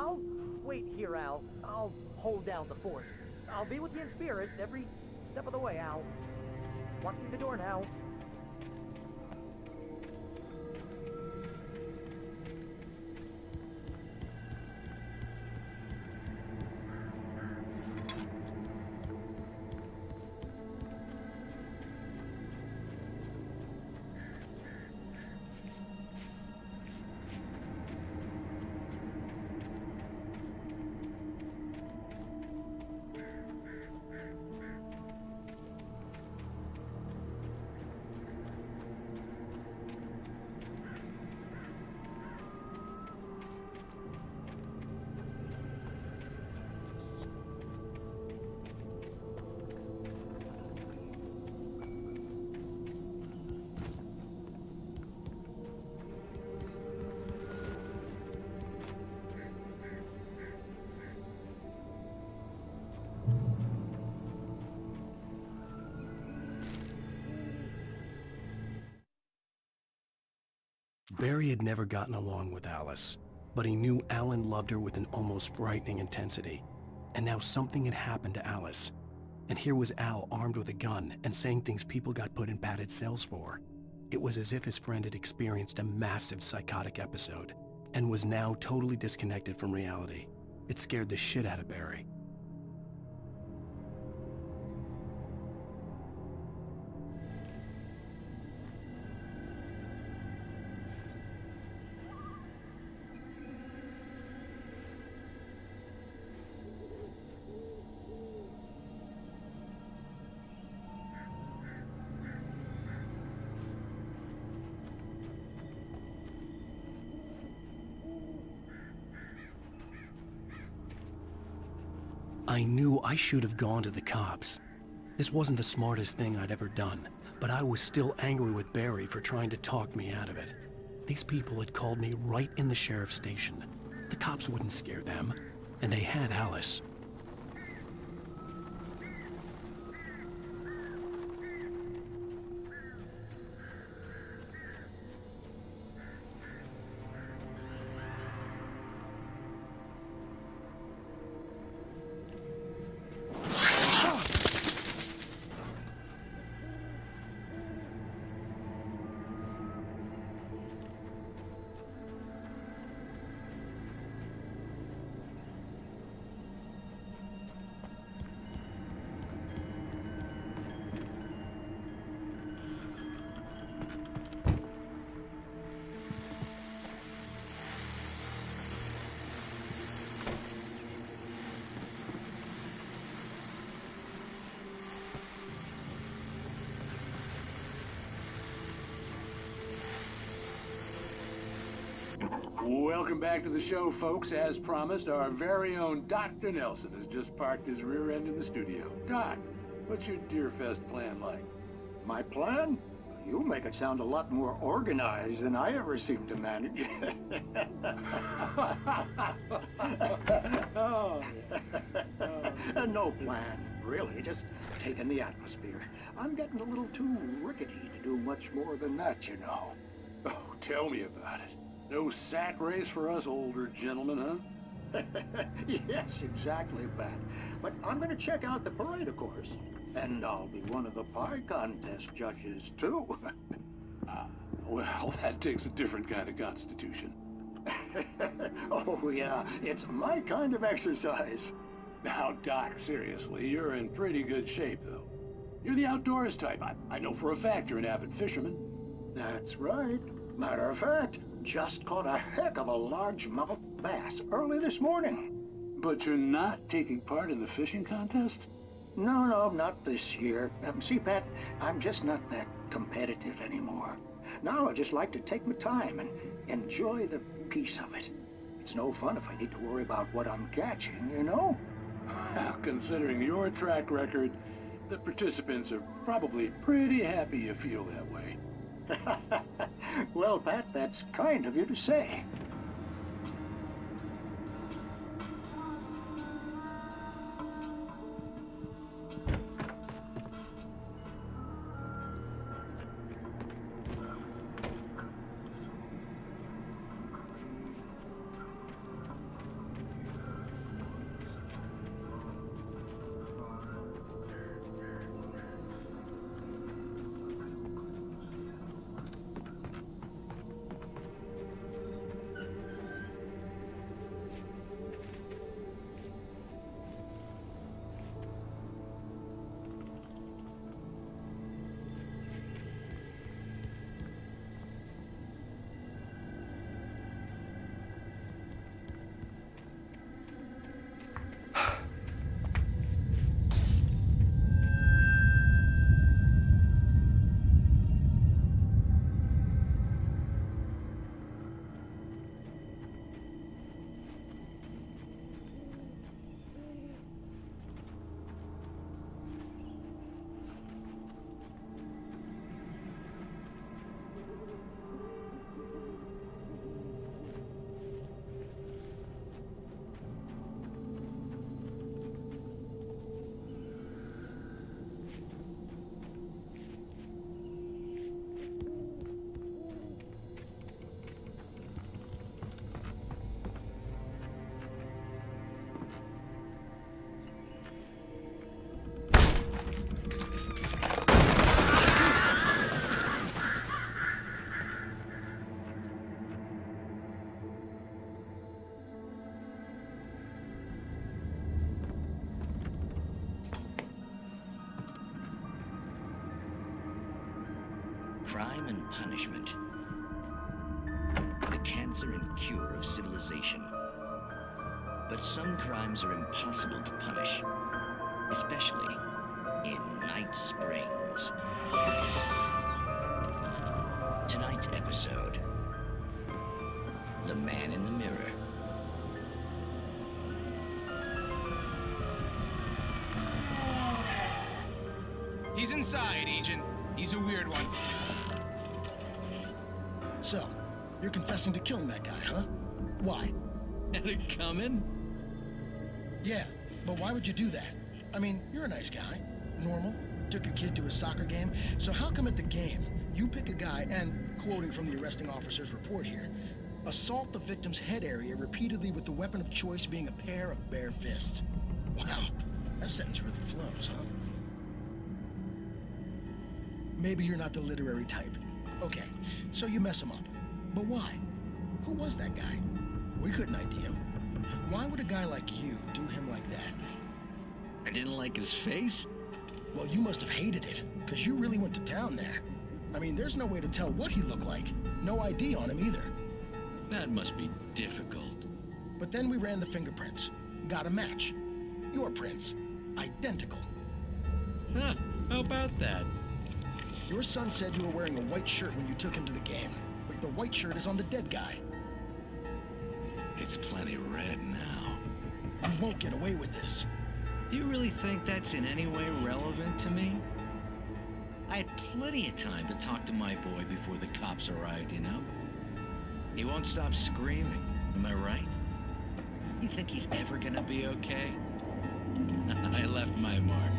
I'll wait here, Al. I'll hold down the fort. I'll be with you in spirit every step of the way, Al. Walk through the door now. Barry had never gotten along with Alice, but he knew Alan loved her with an almost frightening intensity. And now something had happened to Alice. And here was Al armed with a gun and saying things people got put in padded cells for. It was as if his friend had experienced a massive psychotic episode and was now totally disconnected from reality. It scared the shit out of Barry. I knew I should have gone to the cops. This wasn't the smartest thing I'd ever done, but I was still angry with Barry for trying to talk me out of it. These people had called me right in the sheriff's station. The cops wouldn't scare them, and they had Alice. Welcome back to the show, folks. As promised, our very own Dr. Nelson has just parked his rear end in the studio. Doc, what's your Deerfest plan like? My plan? You make it sound a lot more organized than I ever seem to manage. No plan, really, just taking the atmosphere. I'm getting a little too rickety to do much more than that, you know. Oh, tell me about it. No sack race for us older gentlemen, huh? Yes, exactly, Pat. But I'm gonna check out the parade, of course. And I'll be one of the pie contest judges, too. Well, that takes a different kind of constitution. Oh, yeah, it's my kind of exercise. Now, Doc, seriously, you're in pretty good shape, though. You're the outdoors type. I know for a fact you're an avid fisherman. That's right. Matter of fact, just caught a heck of a largemouth bass early this morning. But you're not taking part in the fishing contest? No, not this year. See, Pat, I'm just not that competitive anymore. Now I just like to take my time and enjoy the peace of it. It's no fun if I need to worry about what I'm catching, you know? Well, considering your track record, the participants are probably pretty happy you feel that way. Well, Pat, that's kind of you to say. crime and punishment. The cancer and cure of civilization. But some crimes are impossible to punish, especially in Night Springs. Tonight's episode, The Man in the Mirror. He's inside, Agent. He's a weird one. So, you're confessing to killing that guy, huh? Why? Had it coming? Yeah, but why would you do that? I mean, you're a nice guy. Normal. Took a kid to a soccer game. So how come at the game, you pick a guy and, quoting from the arresting officer's report here, assault the victim's head area repeatedly with the weapon of choice being a pair of bare fists? Wow, that sentence really flows, huh? Maybe you're not the literary type. Okay, so you mess him up. But why? Who was that guy? We couldn't ID him. Why would a guy like you do him like that? I didn't like his face? Well, you must have hated it, because you really went to town there. I mean, there's no way to tell what he looked like. No ID on him either. That must be difficult. But then we ran the fingerprints. Got a match. Your prints. Identical. Huh, how about that? Your son said you were wearing a white shirt when you took him to the game. But the white shirt is on the dead guy. It's plenty red now. You won't get away with this. Do you really think that's in any way relevant to me? I had plenty of time to talk to my boy before the cops arrived, you know? He won't stop screaming, am I right? You think he's ever gonna be okay? I left my mark.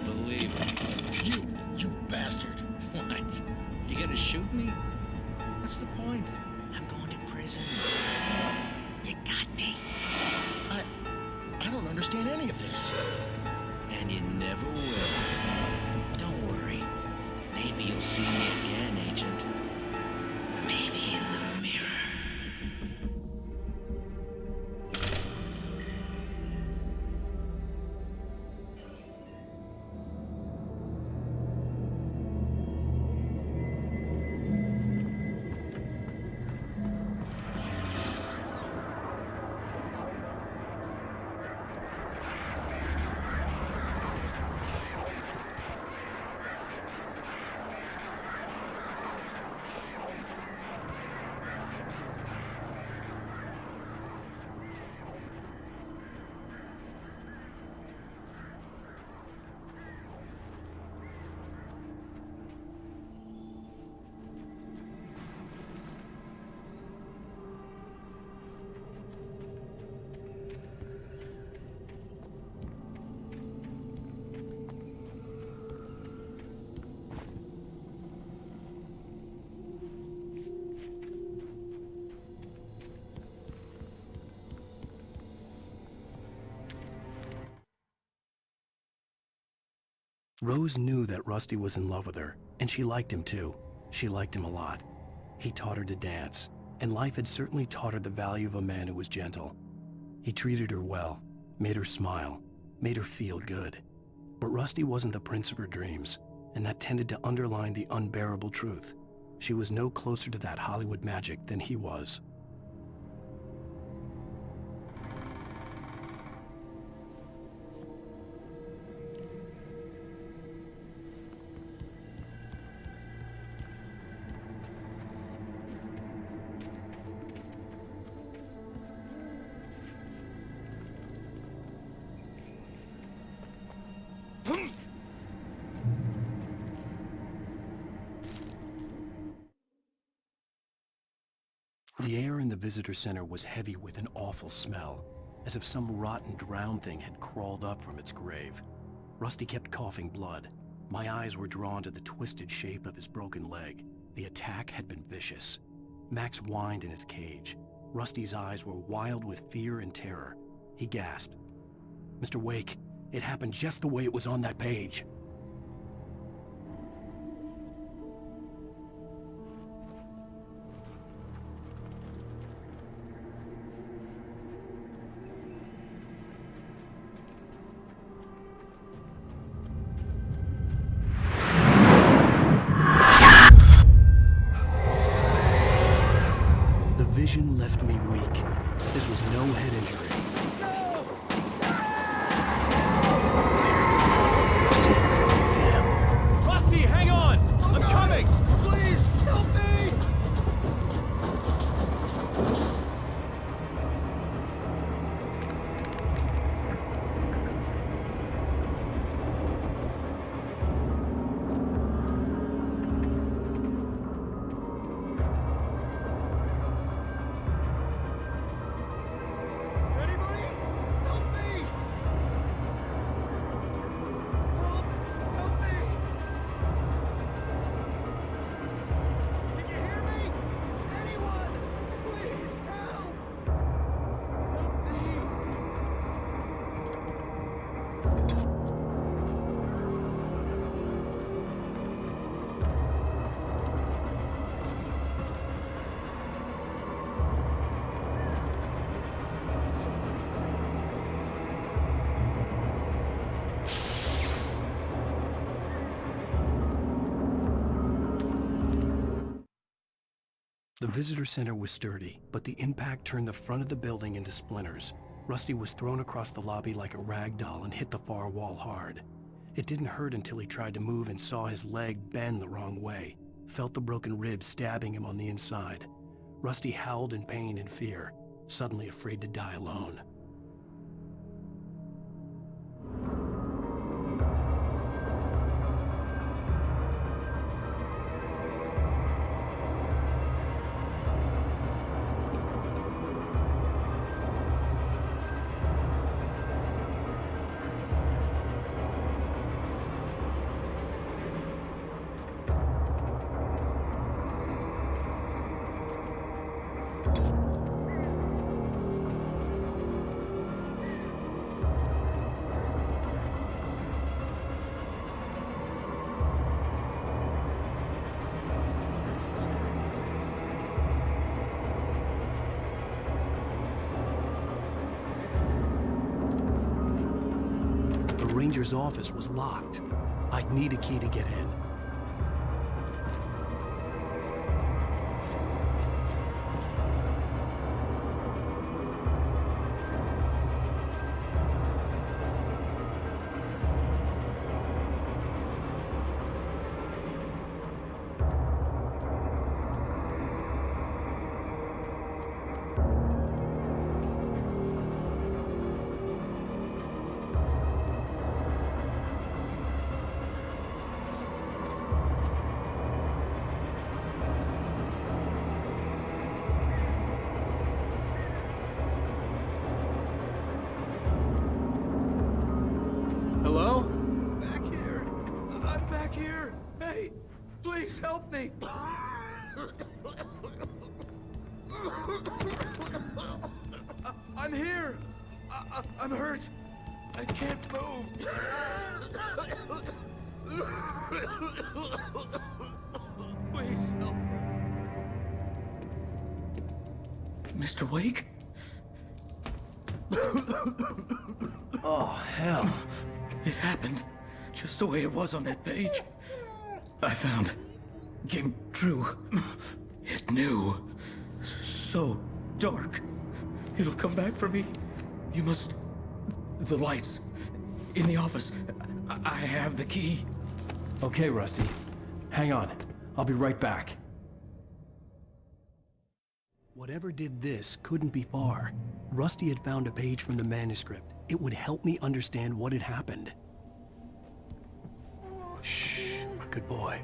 Believe me. You bastard. What? You gonna shoot me? What's the point? I'm going to prison. You got me. I don't understand any of this. And you never will. Don't worry. Maybe you'll see me again, Agent. Maybe in the mirror. Rose knew that Rusty was in love with her, and she liked him too. She liked him a lot. He taught her to dance, and life had certainly taught her the value of a man who was gentle. He treated her well, made her smile, made her feel good. But Rusty wasn't the prince of her dreams, and that tended to underline the unbearable truth. She was no closer to that Hollywood magic than he was. The air in the visitor center was heavy with an awful smell, as if some rotten drowned thing had crawled up from its grave. Rusty kept coughing blood. My eyes were drawn to the twisted shape of his broken leg. The attack had been vicious. Max whined in his cage. Rusty's eyes were wild with fear and terror. He gasped. "Mr. Wake, it happened just the way it was on that page." left me weak. This was no head injury. Damn. Rusty, hang on! I'm coming! Please, help me! Anybody? Help me! Help me! Can you hear me? Anyone? Please help! Help me! The visitor center was sturdy, but the impact turned the front of the building into splinters. Rusty was thrown across the lobby like a rag doll and hit the far wall hard. It didn't hurt until he tried to move and saw his leg bend the wrong way, felt the broken ribs stabbing him on the inside. Rusty howled in pain and fear, suddenly afraid to die alone. The ranger's office was locked. I'd need a key to get in. Hello? Back here! I'm back here! Hey! Please help me! I'm here! I'm hurt! I can't move! Please help me! Mr. Wake? Oh, hell. It happened just the way it was on that page. I found. Came true. It knew. So dark. It'll come back for me. You must... The lights. In the office. I have the key. Okay, Rusty. Hang on. I'll be right back. Whatever did this couldn't be far. Rusty had found a page from the manuscript. It would help me understand what had happened. Shh, good boy.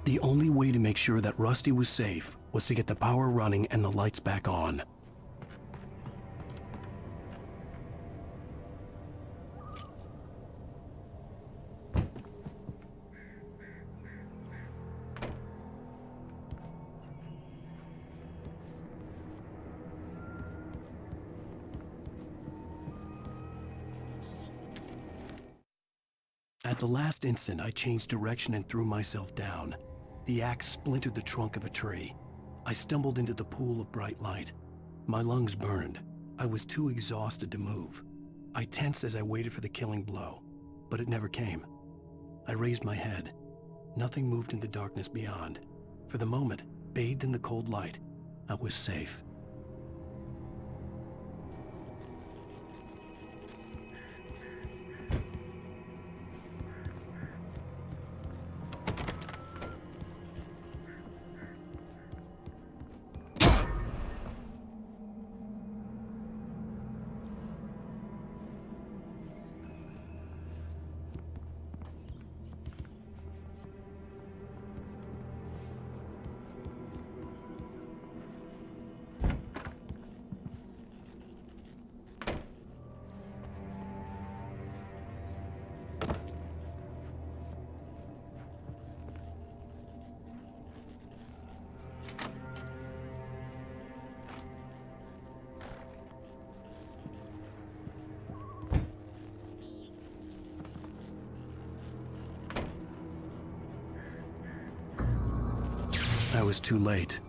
The only way to make sure that Rusty was safe was to get the power running and the lights back on. At the last instant, I changed direction and threw myself down. The axe splintered the trunk of a tree. I stumbled into the pool of bright light. My lungs burned. I was too exhausted to move. I tensed as I waited for the killing blow, but it never came. I raised my head. Nothing moved in the darkness beyond. For the moment, bathed in the cold light, I was safe. I was too late.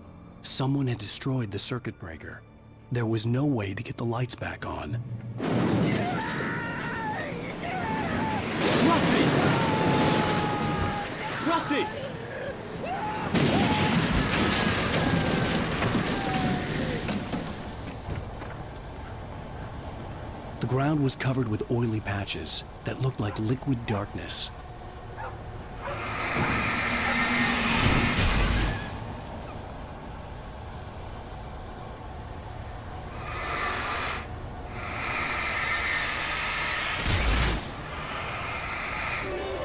Someone had destroyed the circuit breaker. There was no way to get the lights back on. Rusty! Rusty! The ground was covered with oily patches that looked like liquid darkness.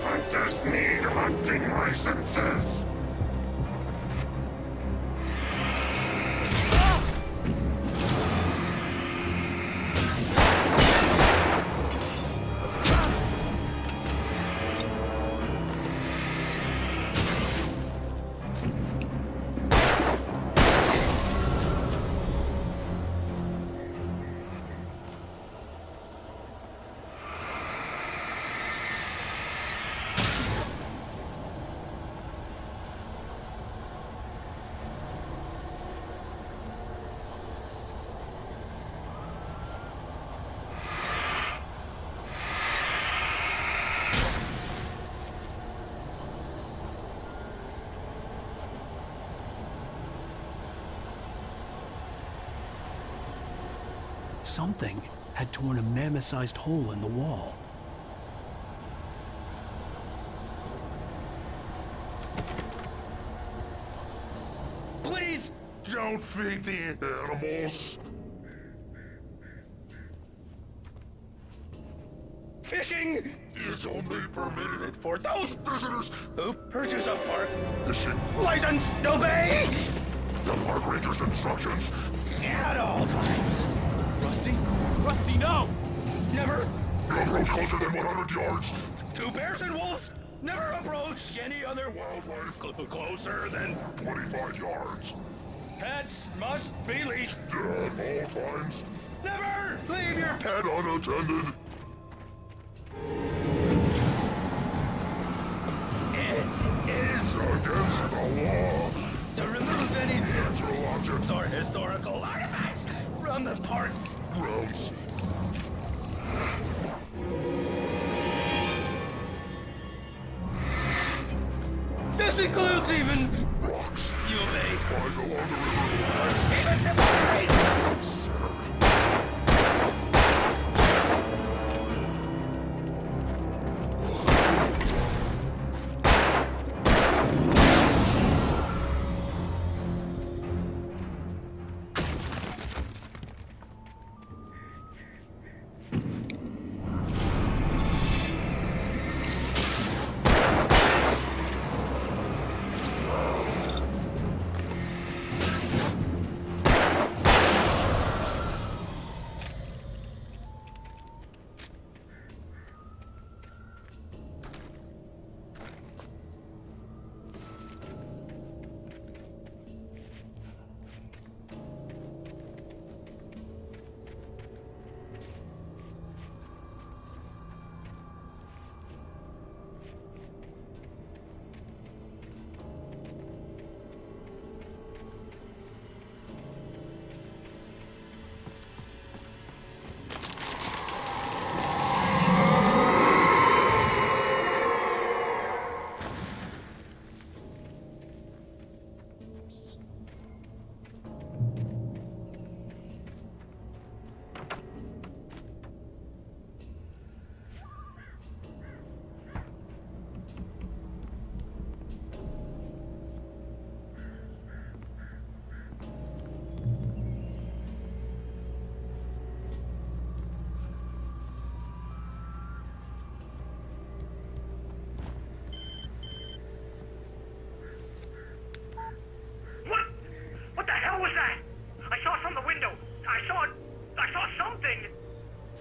Hunters need hunting licenses. Something had torn a mammoth-sized hole in the wall. Please don't feed the animals. Fishing is only permitted for those visitors who purchase a park fishing license. Obey the park ranger's instructions at all times. Rusty? Rusty, no! Never approach closer than 100 yards. To bears and wolves, never approach any other wildlife closer than 25 yards. Pets must be leashed at all times. Never leave your pet unattended. It is against the law to remove any natural objects or historical artifacts from the park grounds. This includes even rocks. You may find along the river. Even cemeteries.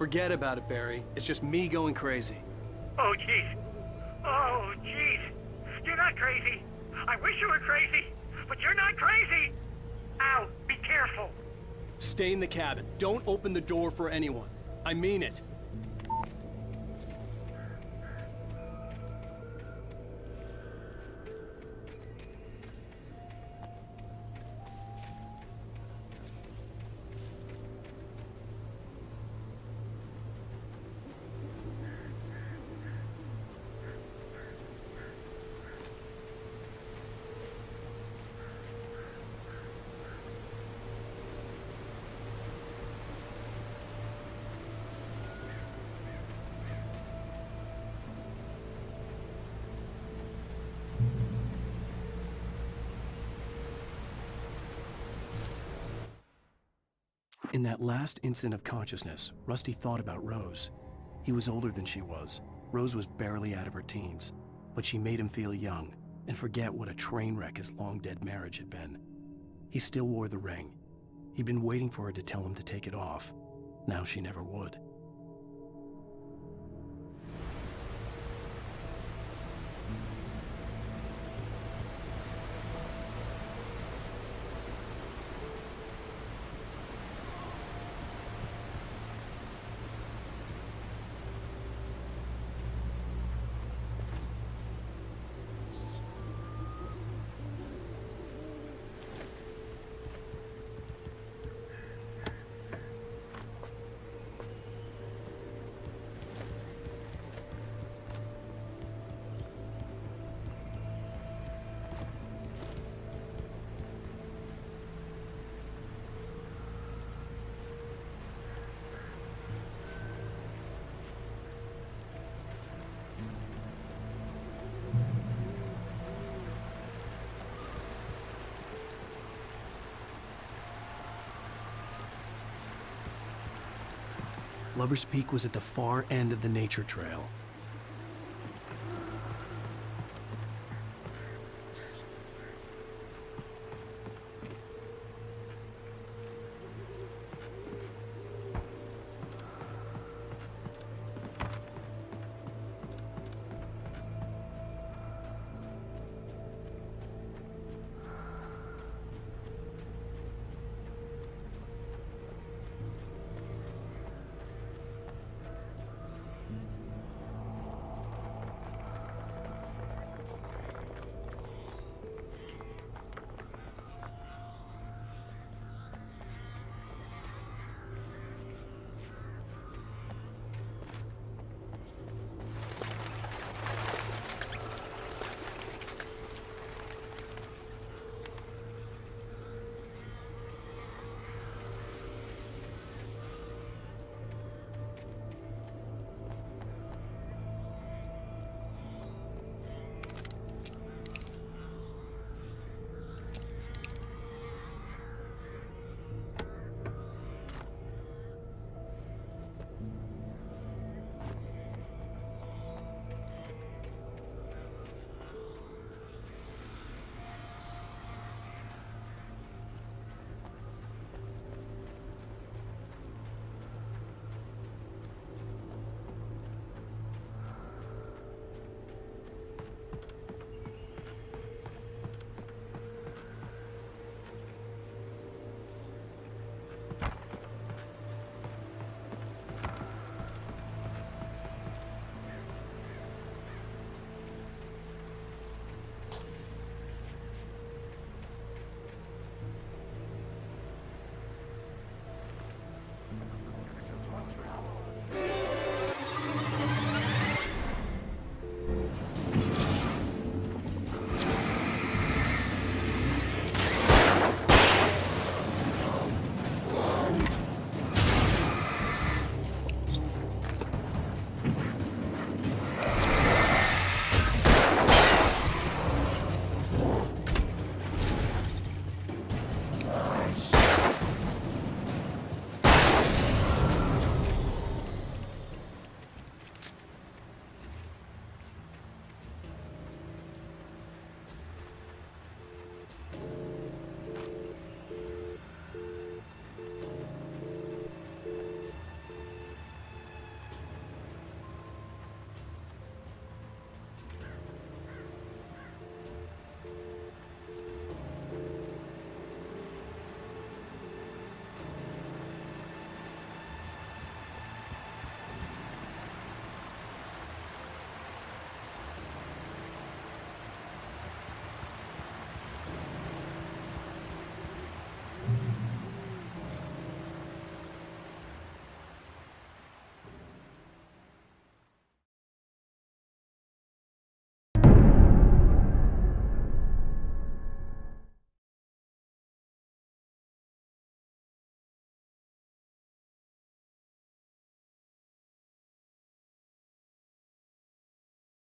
Forget about it, Barry. It's just me going crazy. Oh, jeez. Oh, jeez. You're not crazy. I wish you were crazy, but you're not crazy. Ow, be careful. Stay in the cabin. Don't open the door for anyone. I mean it. In that last instant of consciousness, Rusty thought about Rose. He was older than she was. Rose was barely out of her teens, but she made him feel young and forget what a train wreck his long-dead marriage had been. He still wore the ring. He'd been waiting for her to tell him to take it off. Now she never would. Lover's Peak was at the far end of the nature trail,